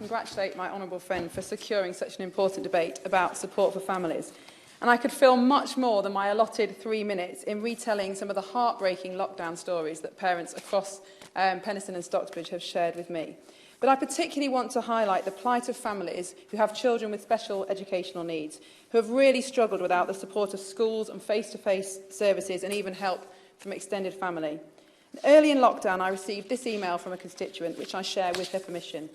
congratulate my honourable friend for securing such an important debate about support for families. And I could fill much more than my allotted 3 minutes in retelling some of the heartbreaking lockdown stories that parents across Penistone and Stocksbridge have shared with me. But I particularly want to highlight the plight of families who have children with special educational needs, who have really struggled without the support of schools and face-to-face services and even help from extended family. Early in lockdown, I received this email from a constituent, which I share with her permission.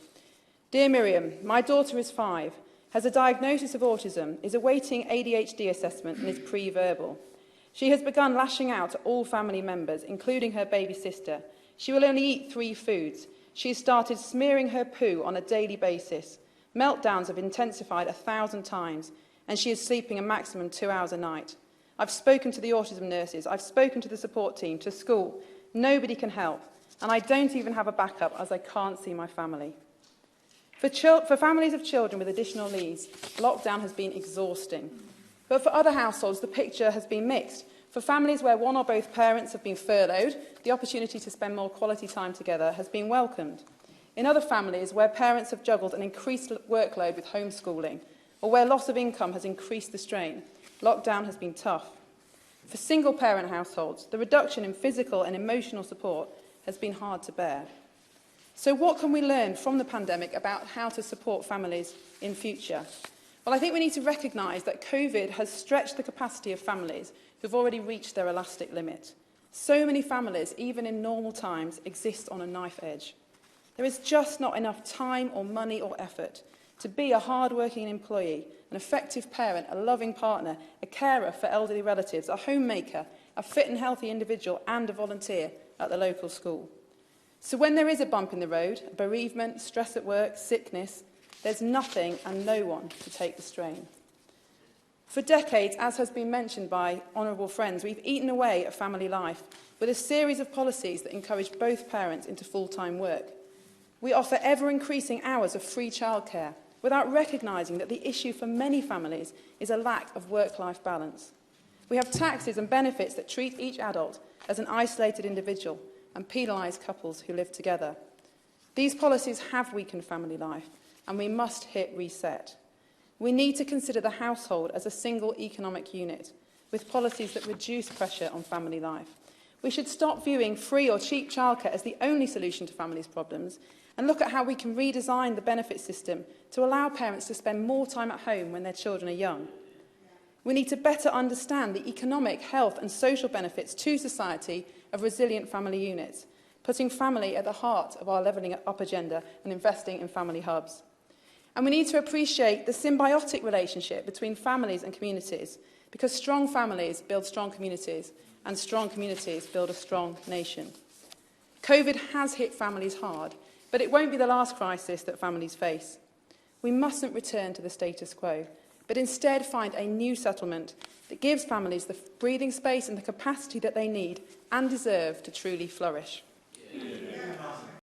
Dear Miriam, my daughter is 5, has a diagnosis of autism, is awaiting ADHD assessment and is pre-verbal. She has begun lashing out at all family members, including her baby sister. She will only eat 3 foods. She has started smearing her poo on a daily basis. Meltdowns have intensified 1,000 times, and she is sleeping a maximum 2 hours a night. I've spoken to the autism nurses, I've spoken to the support team, to school. Nobody can help, and I don't even have a backup as I can't see my family. For families of children with additional needs, lockdown has been exhausting. But for other households, the picture has been mixed. For families where one or both parents have been furloughed, the opportunity to spend more quality time together has been welcomed. In other families where parents have juggled an increased workload with homeschooling, or where loss of income has increased the strain, lockdown has been tough. For single-parent households, the reduction in physical and emotional support has been hard to bear. So what can we learn from the pandemic about how to support families in future? Well, I think we need to recognise that COVID has stretched the capacity of families who've already reached their elastic limit. So many families, even in normal times, exist on a knife edge. There is just not enough time or money or effort to be a hard-working employee, an effective parent, a loving partner, a carer for elderly relatives, a homemaker, a fit and healthy individual, and a volunteer at the local school. So when there is a bump in the road, a bereavement, stress at work, sickness, there's nothing and no one to take the strain. For decades, as has been mentioned by honourable friends, we've eaten away at family life with a series of policies that encourage both parents into full-time work. We offer ever-increasing hours of free childcare without recognising that the issue for many families is a lack of work-life balance. We have taxes and benefits that treat each adult as an isolated individual and penalise couples who live together. These policies have weakened family life, and we must hit reset. We need to consider the household as a single economic unit, with policies that reduce pressure on family life. We should stop viewing free or cheap childcare as the only solution to families' problems and look at how we can redesign the benefit system to allow parents to spend more time at home when their children are young. We need to better understand the economic, health and social benefits to society of resilient family units, putting family at the heart of our levelling up agenda and investing in family hubs. And we need to appreciate the symbiotic relationship between families and communities, because strong families build strong communities, and strong communities build a strong nation. COVID has hit families hard, but it won't be the last crisis that families face. We mustn't return to the status quo, but instead find a new settlement that gives families the breathing space and the capacity that they need and deserve to truly flourish. Yeah.